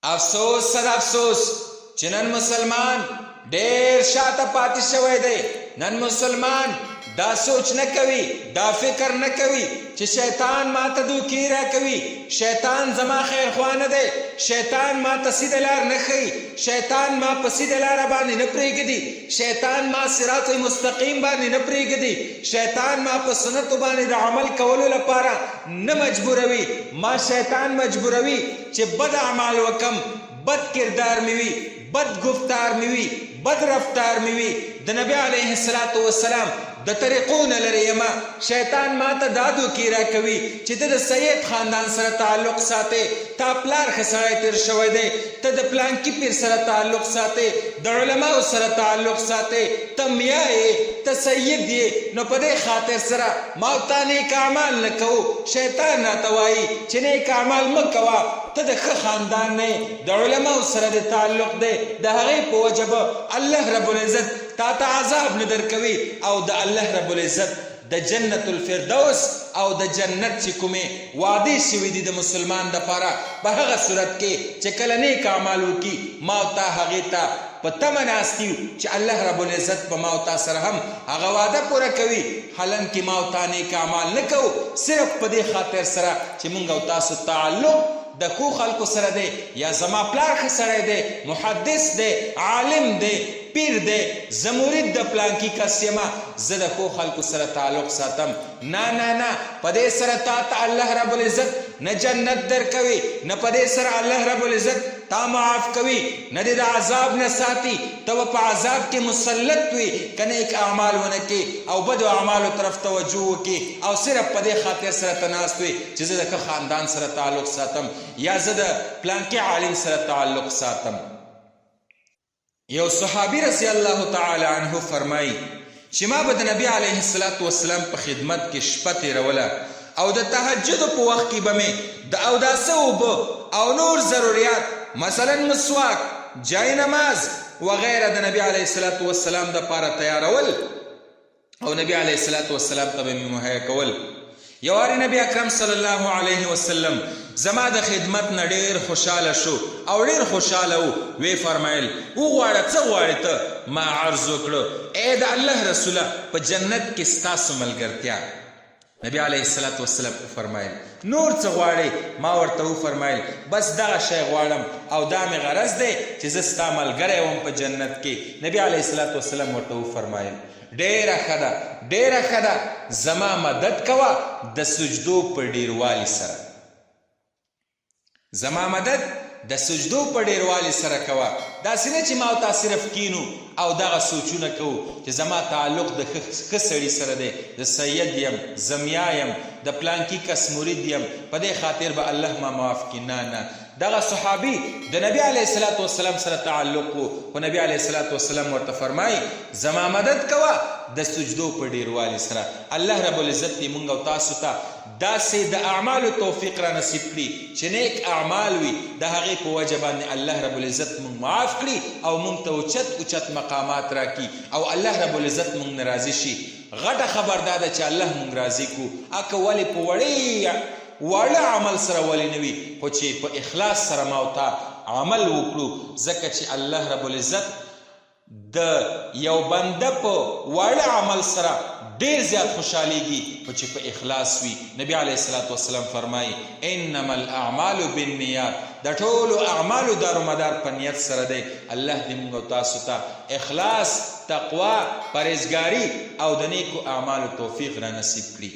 افسوس صد افسوس چې نن مسلمان ډېر شاته پاتې شوی دی. نن مسلمان دا سوچ نه کوي، دا فکر نه کوي چې شیطان ما ته دوکې راکوي، شیطان زما خیرخوا نه دی، شیطان ما ته سیده لار نه ښیي، شیطان ما په سیده لاره باندې نه پرېږدي، شیطان ما صراط مستقیم باندې نه پرېږدي، شیطان ما په سنتو باندې د عمل کولو لپاره نه مجبوروي. ما شیطان مجبوروي چې بد اعمال وکم، بد کردار مې وي، بد گفتار مې وي، بد رفتار مې وي. د نبی علیه السلام د طریقو نه لرې یمه. شیطان ما ته دا دوکې راکوي چې ته د سید خاندان سره تعلق ساتې، تا پلار ښه سړی تېر شوی دی، ته د پلانکي پیر سره تعلق ساتې، د علماو سره تعلق ساتې، ته میا یې، ته سید یې، نو په دې خاطر سره ما او تا نیک اعمال نه کوو. شیطان راته وایي چې نیک اعمال مه کوه، ته د ښه خاندان نه یې، د علماو سره د تعلق دی، د هغې په وجه به الله رب العزت تا ته عذاب نه درکوي او د الله رب العزت د جنت الفردوس او د جنت چې کومې وعدې شوي دي د مسلمان دپاره، په هغه صورت کې چې کله نیک اعمال وکړي ما او تا هغې ته په تمه ناست یو چې الله رب العزت په ما او تا سره هم هغه وعده پوره کوي. حالانکې ما او تا نیک اعمال نه کوو، صرف په دې خاطر سره چې موږ او تاسو تعلق د کو خلکو سره دی، یا زما پلار ښه سړی دی، محدث دی، عالم دی، پیر دی، زه مرید د پلانکي کس یمه، زه د ښو خلکو سره تعلق ساتم. نه نه نه، په دې سره تا ته الله رب العزت نه جنت درکوي، نه په دې سره الله رب العزت تا معاف کوي، نه دې د عذاب نه ساتي، ته به په عذاب کې مسلط وي که نیک اعمال ونه کړې او بدو اعمالو طرف توجه وکړې او صرف په دې خاطر سره ته ناست وي چې زه د ښه خاندان سره تعلق ساتم یا زه د پلانکي عالم سره تعلق ساتم. یو صحابي رضی الله تعالی عنه فرمایي چې ما به د نبي علیه السلام په خدمت کې شپه تېروله او د تهجد په وخت کې به مې د اوداسه اوبه او نور ضروریات مثلا مسواک، جای نماز وغیره د نبی علیه السلام دپاره تیارول او نبی علیه السلام ته به مې مهیا کول. یو وارې نبی اکرم صلی الله علیه وسلم زما د خدمت نه ډېر خوشحاله شو او ډېر خوشحاله و. وی فرمایل وغواړه څه غواړې ته؟ ما عرض وکړه ای د الله رسوله په جنت کې ستاسو ملګرتیا. نبی علیه السلام فرمایل نور څه غواړې؟ ما ورته وفرمایل بس دغه شی غواړم او دا مې غرض دی چې زه ستا ملګری وم په جنت کې. نبی علیه السلام ورته وفرمایل ډېره ښه ده، ډېره ښه ده، زما مدد کوه د سجدو په ډېروالي سره، زما مدد د سجدو په ډېروالي سره کوه. داسې نه چې ما او تا صرف کینو او دغه سوچونه کوو چې زما تعلق د ښه سړي سره دی، د سید یم، زمیا یم، د پلانکي کس مرید یم، په دې خاطر به الله ما معاف کړي. نه نه، دغه صحابي د نبی علیه السلام سره تعلق و، خو نبی علیه السلام ورته فرمایي زما مدد کوه د سجدو په ډېروالي سره. الله رب العزت دې موږ او تاسو ته داسې د اعمالو توفیق را نصیب کړي چې نیک اعمال وي، د هغې په وجه باندې الله رب العزت موږ معاف کړي او موږ ته اوچت مقامات راکړي او الله رب العزت موږ نه راضي شي. غټه خبر دا ده چې الله موږ راضي کړو، اکه ولې په واړه عمل سره ولې نه وي، خو چې په اخلاص سره ما او تا عمل وکړو، ځکه چې الله رب العزت د یو بنده په واړه عمل سره ډېر زیات خوشحالیږي خو چې په اخلاص وي. نبی علیه السلام فرمایي انما الاعمال بالنیات، د ټولو اعمالو دارومدار په نیت سره دی. الله دې موږ او تاسو ته اخلاص، تقوا، پرهیزګاري او د نیکو اعمالو توفیق را نصیب کړي.